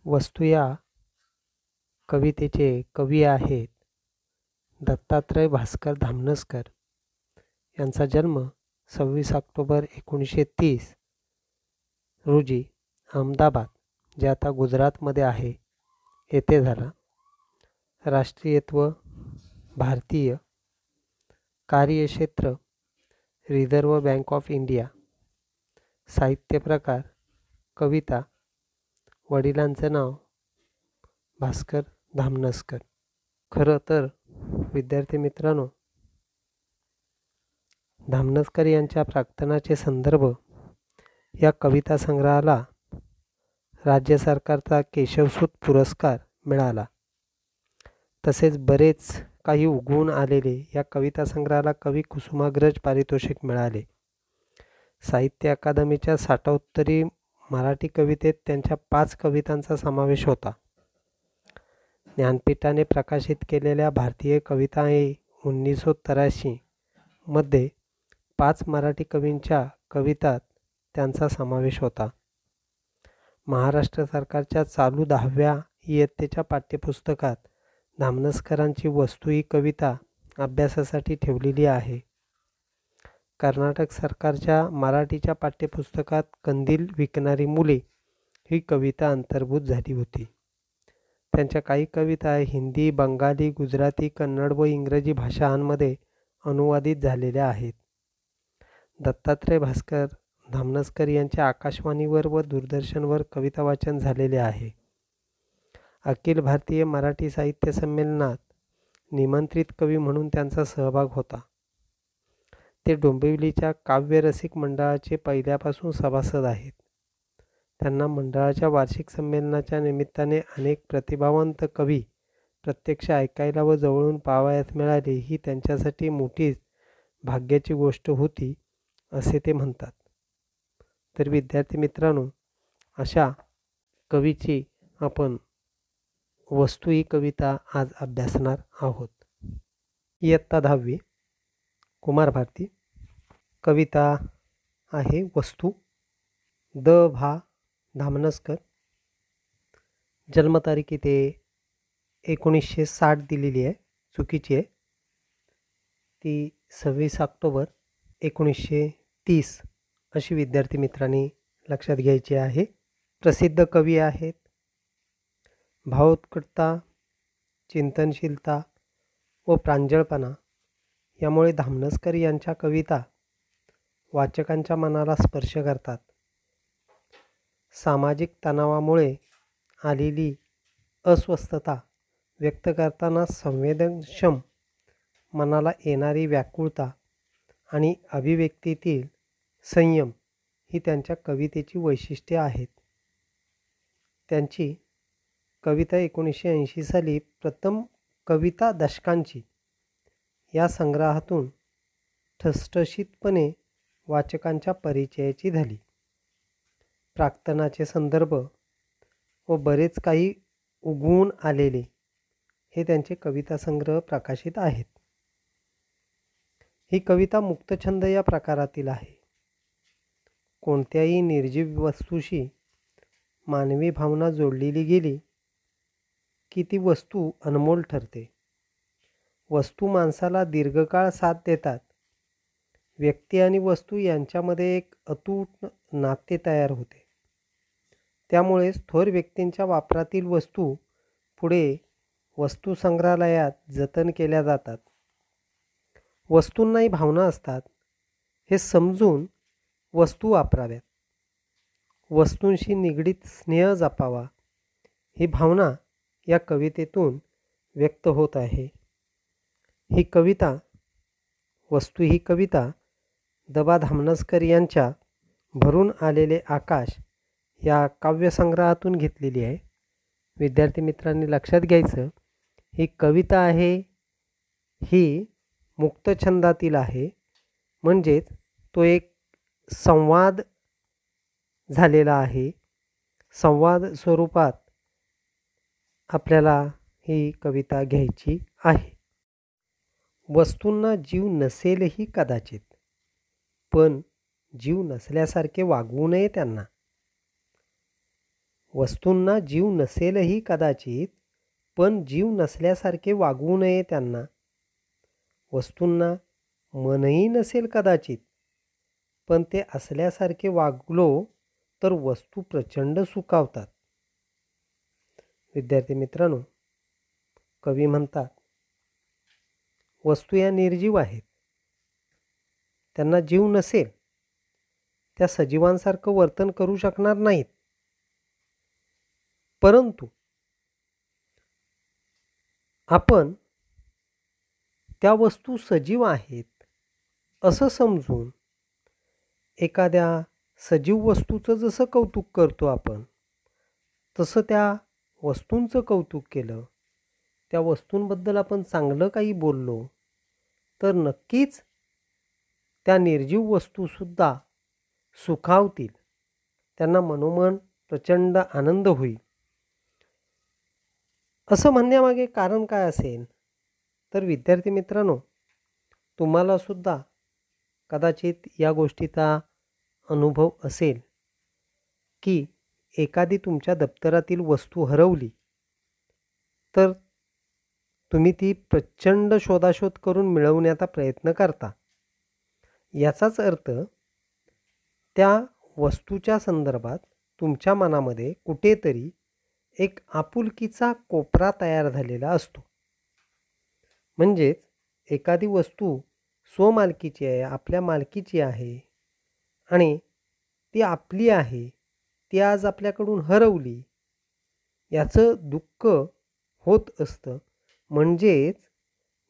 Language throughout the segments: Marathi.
वस्तू या कवितेचे कवी आहेत दत्तात्रय भास्कर धामनसकर. यांचा जन्म 26 ऑक्टोबर 1930 रोजी अहमदाबाद, जे आता गुजरातमध्ये आहे, येथे झाला. राष्ट्रीयत्व भारतीय. कार्यक्षेत्र रिझर्व्ह बँक ऑफ इंडिया. साहित्य प्रकार कविता. वडिलांचं नाव भास्कर धामनसकर. खरं तर विद्यार्थी मित्रांनो, धामनसकर यांच्या प्राक्तनाचे संदर्भ या कविता संग्रहाला राज्य सरकारचा केशवसूत पुरस्कार मिळाला. तसेच बरेच काही उगवून आलेले या कविता संग्रहाला कवी कुसुमाग्रज पारितोषिक मिळाले. साहित्य अकादमीच्या 60वी मराठी कवितेत त्यांच्या 5 कवितांचा समावेश होता. ज्ञानपीठाने प्रकाशित केलेल्या भारतीय कविता 1983 मध्ये 5 मराठी कवींच्या कवितात त्यांचा समावेश होता. महाराष्ट्र सरकारच्या चालू 10व्या इयत्तेच्या पाठ्यपुस्तकात धामनसकरांची वस्तू ही कविता अभ्यासासाठी ठेवलेली आहे. कर्नाटक सरकारच्या मराठीच्या पाठ्यपुस्तकात कंदील विकणारी मुले ही कविता अंतर्भूत झाली होती. त्यांच्या काही कविता हिंदी, बंगाली, गुजराती, कन्नड व इंग्रजी भाषांमध्ये अनुवादित झालेल्या आहेत. दत्तात्रय भास्कर धामनसकर यांचे आकाशवाणीवर व दूरदर्शनवर कविता वाचन झालेले आहे. अखिल भारतीय मराठी साहित्य संमेलनात निमंत्रित कवी म्हणून त्यांचा सहभाग होता. ते डोंबिवलीच्या काव्यरसिक मंडळाचे पहिल्यापासून सभासद आहेत. त्यांना मंडळाच्या वार्षिक संमेलनाच्या निमित्ताने अनेक प्रतिभावंत कवी प्रत्यक्ष ऐकायला व जवळून पाहावयास मिळाले, ही त्यांच्यासाठी मोठीच भाग्याची गोष्ट होती, असे ते म्हणतात. तर विद्यार्थी मित्रांनो, अशा कवीची आपण वस्तू ही कविता आज अभ्यासणार आहोत. इयत्ता 10वी कुमार भारती. कविता आहे वस्तू. द भा धामनसकर. जन्मतारीख इथे 1960 दिलेली आहे, चुकीची आहे. ती 26 ऑक्टोबर 1930 अशी विद्यार्थी मित्रांनी लक्षात घ्यायची आहे. प्रसिद्ध कवी आहेत. भावोत्कटता, चिंतनशीलता व प्रांजळपणा यामुळे धामनसकर यांच्या कविता वाचकांच्या मनाला स्पर्श करतात. सामाजिक तणावामुळे आलेली अस्वस्थता व्यक्त करताना संवेदनक्षम मनाला येणारी व्याकुळता आणि अभिव्यक्तीतील संयम ही त्यांच्या कवितेची वैशिष्ट्ये आहेत. त्यांची कविता 1980 साली प्रथम कविता दशकांची या संग्रहातून ठसठशीतपणे वाचकांच्या परिचयाची झाली. प्राक्तनाचे संदर्भ व बरेच काही उगवून आलेले हे त्यांचे कविता संग्रह प्रकाशित आहेत. ही कविता मुक्तछंद या प्रकारातील आहे. कोणत्याही निर्जीव वस्तूशी मानवी भावना जोडलेली गेली की ती वस्तू अनमोल ठरते. वस्तू माणसाला दीर्घकाळ साथ देतात. व्यक्ती आणि वस्तू यांच्यामध्ये एक अतूट नाते तयार होते. त्यामुळेच थोर व्यक्तींच्या वापरातील वस्तू पुढे वस्तू संग्रहालयात जतन केल्या जातात. वस्तूंनाही भावना असतात हे समजून वस्तू वापराव्यात. वस्तूंशी निगडीत स्नेह जपावा ही भावना या कवितेतून व्यक्त होत आहे. ही कविता वस्तू ही कविता द भा धामनसकर यांच्या भरून आलेले आकाश या काव्यसंग्रहातून घेतलेली आहे. विद्यार्थी मित्रांनी लक्षात घ्यायचं, ही कविता आहे ही मुक्तछंदातील आहे, म्हणजेच तो एक संवाद झालेला आहे. संवाद स्वरूपात आपल्याला ही कविता घ्यायची आहे. वस्तूंना जीव नसेलही कदाचित, पण जीव नसल्यासारखे वागवू नये त्यांना. वस्तूंना जीव नसेलही कदाचित, पण जीव नसल्यासारखे वागवू नये त्यांना. वस्तूंना मनही नसेल कदाचित, पण ते असल्यासारखे वागलो तर वस्तू प्रचंड सुखावतात. विद्यार्थी मित्रांनो, कवी म्हणतात, वस्तू या निर्जीव आहेत. त्यांना जीव नसेल, त्या सजीवांसारखं वर्तन करू शकणार नाहीत. परंतु आपण त्या वस्तू सजीव आहेत असं समजून एखाद्या सजीव वस्तूचं जसं कौतुक करतो आपण, तसं त्या वस्तूंचं कौतुक केलं, त्या वस्तूंबद्दल आपण चांगलं काही बोललो, तर नक्कीच त्या निर्जीव वस्तूसुद्धा सुखावतील. त्यांना मनोमन प्रचंड आनंद होईल. असं म्हणण्यामागे कारण काय असेल? तर विद्यार्थी मित्रांनो, तुम्हालासुद्धा कदाचित या गोष्टीचा अनुभव असेल की एखादी तुमच्या दप्तरातील वस्तू हरवली तर तुम्ही ती प्रचंड शोधाशोध करून मिळवण्याचा प्रयत्न करता. याचाच अर्थ त्या वस्तूच्या संदर्भात तुमच्या मनामध्ये कुठेतरी एक आपुलकीचा कोपरा तयार झालेला असतो. म्हणजेच एखादी वस्तू स्वमालकीची आहे, आपल्या मालकीची आहे आणि ती आपली आहे, ती आज आपल्याकडून हरवली, याचं दुःख होत असतं. म्हणजेच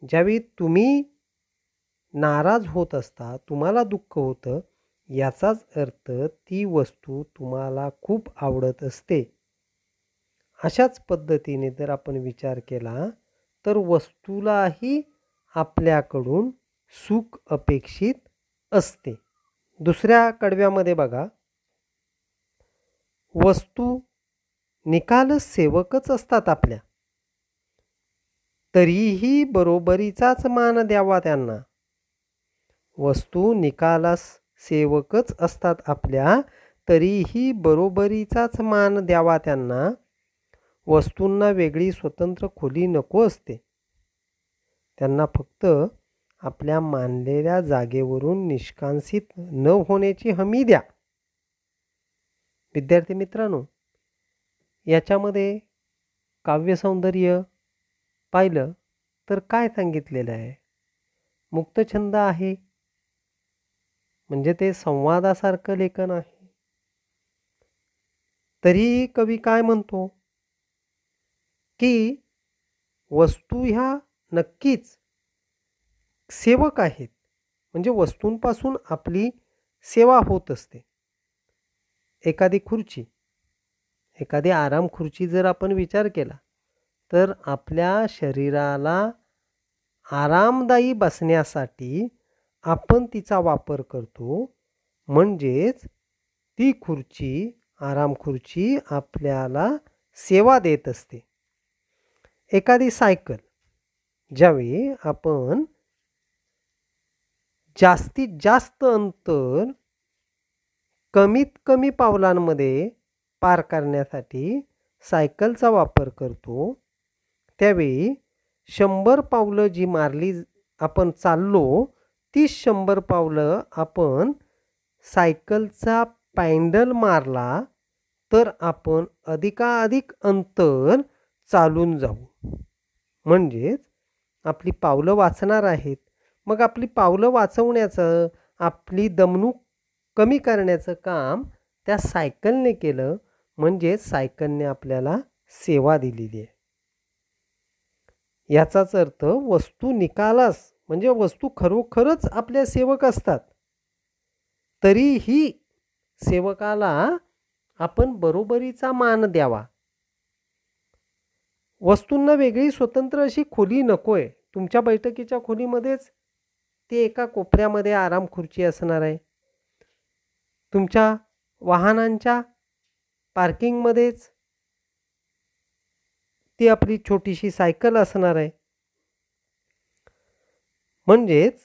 ज्यावेळी तुम्ही नाराज होत असता, तुम्हाला दुःख होतं, याचाच अर्थ ती वस्तू तुम्हाला खूप आवडत असते. अशाच पद्धतीने जर आपण विचार केला तर वस्तूलाही आपल्याकडून सुख अपेक्षित असते. दुसऱ्या कडव्यामध्ये बघा, वस्तू निकाल सेवकच असतात आपल्या, तरीही बरोबरीचाच मान द्यावा त्यांना. वस्तू निकालास सेवकच असतात आपल्या, तरीही बरोबरीचाच मान द्यावा त्यांना. वस्तूंना वेगळी स्वतंत्र खोली नको असते. त्यांना फक्त आपल्या मानलेल्या जागेवरून निष्कासित न होण्याची हमी द्या. विद्यार्थी मित्रांनो, याच्यामध्ये काव्यसौंदर्य पाहिलं तर काय सांगितलेलं आहे? मुक्तछंद आहे, म्हणजे ते संवादासारखं लेखन आहे. तरीही कवी काय म्हणतो की वस्तू ह्या नक्कीच सेवक आहेत, म्हणजे वस्तूंपासून आपली सेवा होत असते. एखादी खुर्ची, एखादी आराम खुर्ची जर आपण विचार केला तर आपल्या शरीराला आरामदायी बसण्यासाठी आपण तिचा वापर करतो. म्हणजेच ती खुर्ची, आराम खुर्ची आपल्याला सेवा देत असते. एखादी सायकल, ज्यावेळी आपण जास्तीत जास्त अंतर कमीत कमी पावलांमध्ये पार करण्यासाठी सायकलचा वापर करतो, त्यावेळी 100 पावलं जी मारली आपण चाललो, ती 100 पावलं आपण सायकलचा पॅडल मारला तर आपण अधिकाधिक अंतर चालून जाऊ. म्हणजेच आपली पावलं वाचणार आहेत. मग आपली पावलं वाचवण्याचं, आपली दमणूक कमी करण्याचं काम त्या सायकलने केलं. म्हणजे सायकलने आपल्याला सेवा दिलेली आहे. याचाच अर्थ वस्तू निकालास, म्हणजे वस्तू खरोखरच आपल्या सेवक असतात, तरीही सेवकाला आपण बरोबरीचा मान द्यावा. वस्तूंना वेगळी स्वतंत्र अशी खोली नकोय. तुमच्या बैठकीच्या खोलीमध्येच ती एका कोपऱ्यामध्ये आराम खुर्ची असणार आहे. तुमच्या वाहनांच्या पार्किंगमध्येच ती आपली छोटीशी सायकल असणार आहे. म्हणजेच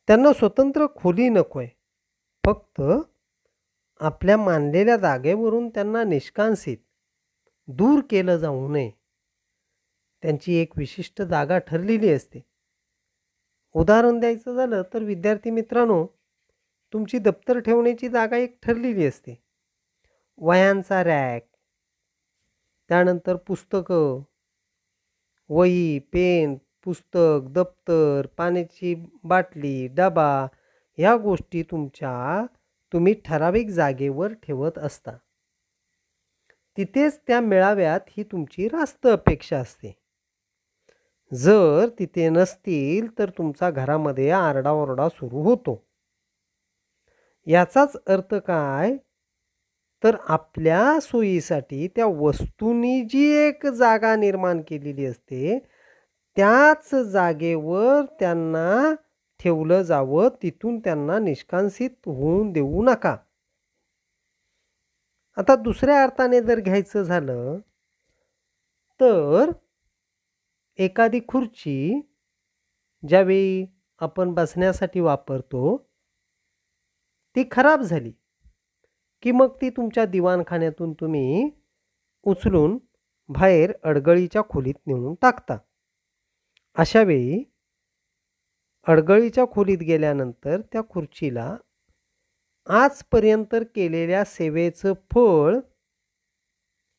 त्यांना स्वतंत्र खोली नकोय, फक्त आपल्या मानलेल्या जागेवरून त्यांना निष्कासित दूर केलं जाऊ नये. त्यांची एक विशिष्ट जागा ठरलेली असते. उदाहरण द्यायचं झालं तर विद्यार्थी मित्रांनो, तुमची दप्तर ठेवण्याची जागा एक ठरलेली असते. वह्यांचा रॅक, त्यानंतर पुस्तकं, वही, पेन, पुस्तक, दप्तर, पाण्याची बाटली, डबा ह्या गोष्टी तुम्ही ठराविक जागेवर ठेवत असता. तिथेच त्या मिळाव्यात ही तुमची रास्त अपेक्षा असते. जर तिथे नसतील तर तुमचा घरामध्ये आरडाओरडा सुरू होतो. याचाच अर्थ काय, तर आपल्या सोयीसाठी त्या वस्तूंनी जी एक जागा निर्माण केलेली असते त्याच जागेवर त्यांना ठेवलं जावं, तिथून त्यांना निष्कासित होऊन देऊ नका. आता दुसऱ्या अर्थाने जर घ्यायचं झालं तर एखादी खुर्ची ज्यावेळी आपण बसण्यासाठी वापरतो ती खराब झाली की मग ती तुमच्या दिवाणखान्यातून तुम्ही उचलून बाहेर अडगळीच्या खोलीत नेऊन टाकता. अशा वेळी अडगळीच्या खोलीत गेल्यानंतर त्या खुर्चीला आजपर्यंत केलेल्या सेवेचं फळ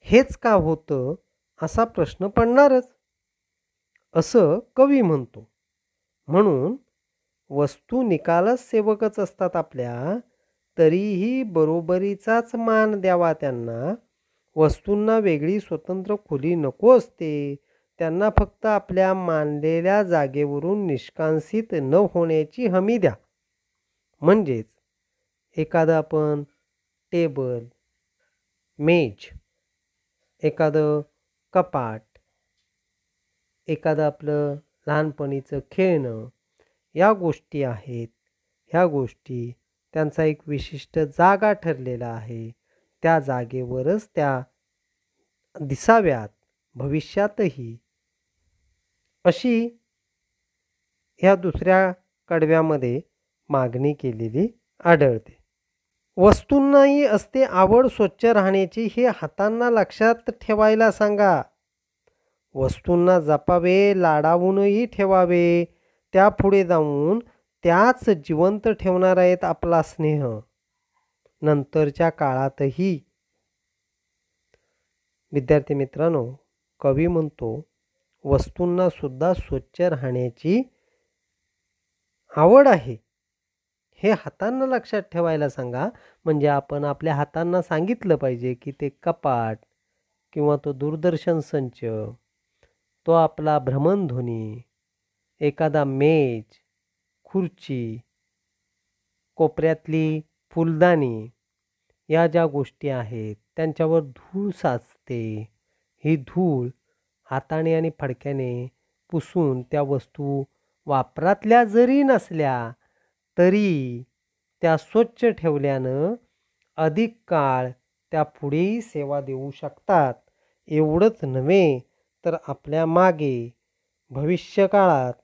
हेच का होतं असा प्रश्न पडणारच, असं कवी म्हणतो. म्हणून वस्तू निकालच सेवकच असतात आपल्या, तरीही बरोबरीचाच मान द्यावा त्यांना. वस्तूंना वेगळी स्वतंत्र खोली नको असते. त्यांना फक्त आपल्या मानलेल्या जागेवरून निष्कासित न होण्याची हमी द्या. म्हणजेच एखादं आपण टेबल, मेज, एखादं कपाट, एखादं आपलं लहानपणीचं खेळणं, या गोष्टी आहेत. ह्या गोष्टी त्यांचा एक विशिष्ट जागा ठरलेला आहे. त्या जागेवरच त्या दिसाव्यात भविष्यातही, अशी ह्या दुसऱ्या कडव्यामध्ये मागणी केलेली आढळते. वस्तूंनाही असते आवड स्वच्छ राहण्याची, हे हातांना लक्षात ठेवायला सांगा. वस्तूंना जपावे, लाडावूनही ठेवावे. त्यापुढे जाऊन त्याच जिवंत ठेवणार आहेत आपला स्नेह नंतरच्या काळातही. विद्यार्थी मित्रांनो, कवी म्हणतो वस्तूंना सुद्धा स्वच्छ राहण्याची आवड आहे, हे हातांना लक्षात ठेवायला सांगा. म्हणजे आपण आपल्या हातांना सांगितलं पाहिजे की ते कपाट किंवा तो दूरदर्शन संच, तो आपला भ्रमणध्वनी, एखादा मेज, खुर्ची, कोपऱ्यातली फुलदाणी, या ज्या गोष्टी आहेत त्यांच्यावर धूळ साचते. ही धूळ हाताने आणि फडक्याने पुसून त्या वस्तू वापरातल्या जरी नसल्या तरी त्या स्वच्छ ठेवल्यानं अधिक काळ त्या पुढेही सेवा देऊ शकतात. एवढंच नव्हे तर आपल्या मागे भविष्यकाळात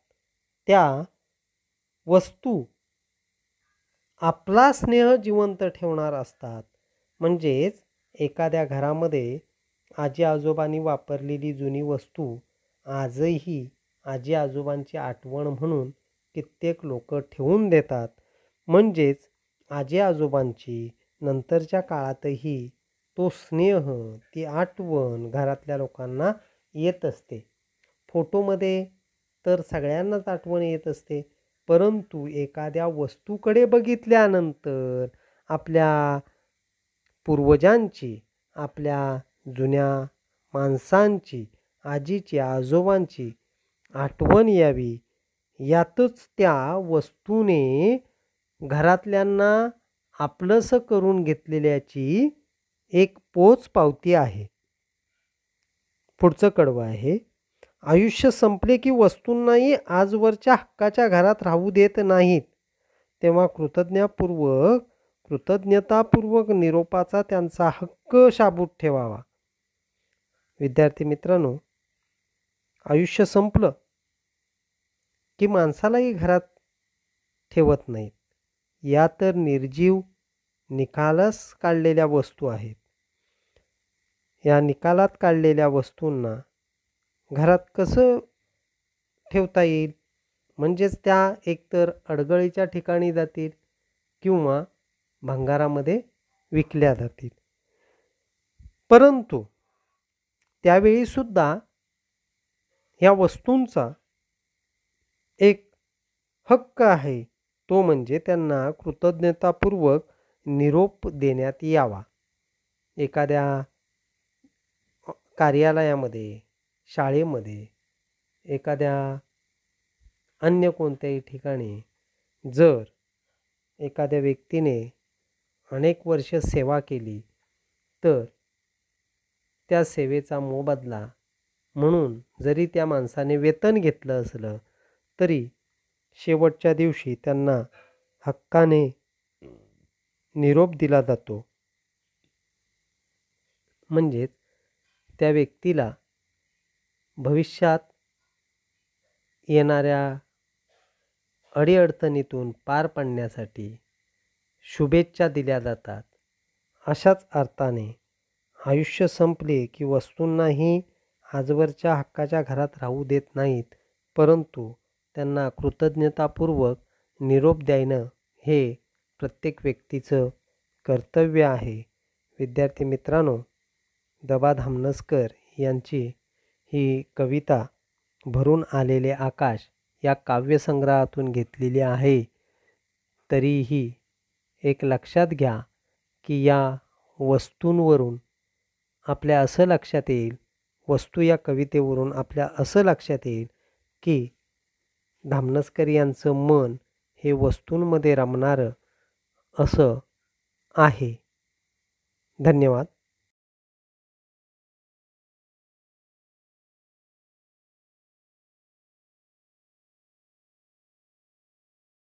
त्या वस्तू आपला स्नेह जिवंत ठेवणार असतात. म्हणजेच एखाद्या घरामध्ये आजी आजोबांनी वापरलेली जुनी वस्तू आजही आजी आजोबांची आठवण म्हणून कित्येक लोक ठेवून देतात. म्हणजेच आजी आजोबांची नंतरच्या काळातही तो स्नेह, ती आठवण घरातल्या लोकांना येत असते. फोटोमध्ये तर सगळ्यांनाच आठवण येत असते, परंतु एखाद्या वस्तूकडे बघितल्यानंतर आपल्या पूर्वजांची, आपल्या जुन्या माणसांची, आजीची आजोबांची आठवण यावी, यातच त्या वस्तूने घरातल्यांना आपलंसं करून घेतलेल्याची एक पोचपावती आहे. पुढचं कडवं आहे, आयुष्य संपले की वस्तूंनाही आजवरच्या हक्काच्या घरात राहू देत नाहीत. तेव्हा कृतज्ञतापूर्वक निरोपाचा त्यांचा हक्क शाबूत ठेवावा. विद्यार्थी मित्रांनो, आयुष्य संपलं की माणसालाही घरात ठेवत नाहीत. या तर निर्जीव निकालस काढलेल्या वस्तू आहेत. या निकालात काढलेल्या वस्तूंना घरात कसं ठेवता येईल? म्हणजेच त्या एकतर अडगळीच्या ठिकाणी जातील किंवा भंगारामध्ये विकल्या जातील. परंतु त्यावेळीसुद्धा ह्या वस्तूंचा एक हक्क आहे, तो म्हणजे त्यांना कृतज्ञतापूर्वक निरोप देण्यात यावा. एखाद्या कार्यालयामध्ये, शाळेमध्ये, एखाद्या अन्य कोणत्याही ठिकाणी जर एखाद्या व्यक्तीने अनेक वर्ष सेवा केली, तर त्या सेवेचा मोबदला म्हणून जरी त्या माणसाने वेतन घेतलं असलं तरी शेवटच्या दिवशी त्यांना हक्काने निरोप दिला जातो. म्हणजेच त्या व्यक्तीला भविष्यात येणाऱ्या अडीअडचणीतून पार पाडण्यासाठी शुभेच्छा दिल्या जातात. अशाच अर्थाने आयुष्य संपले की वस्तूंनाही आजवरच्या हक्काच्या घरात राहू देत नाहीत, परंतु त्यांना कृतज्ञतापूर्वक निरोप देणं हे प्रत्येक व्यक्तीचं कर्तव्य आहे. विद्यार्थी मित्रांनो, द.बा. धामनसकर यांची ही कविता भरून आलेले आकाश या काव्यसंग्रहातून घेतलेली आहे. तरीही एक लक्षात घ्या की या वस्तूंवरून आपल्या असं लक्षात येईल, वस्तू या कवितेवरून आपल्या असं लक्षात येईल की धामनसकर यांचं मन हे वस्तूंमध्ये रमणारं असं आहे. धन्यवाद.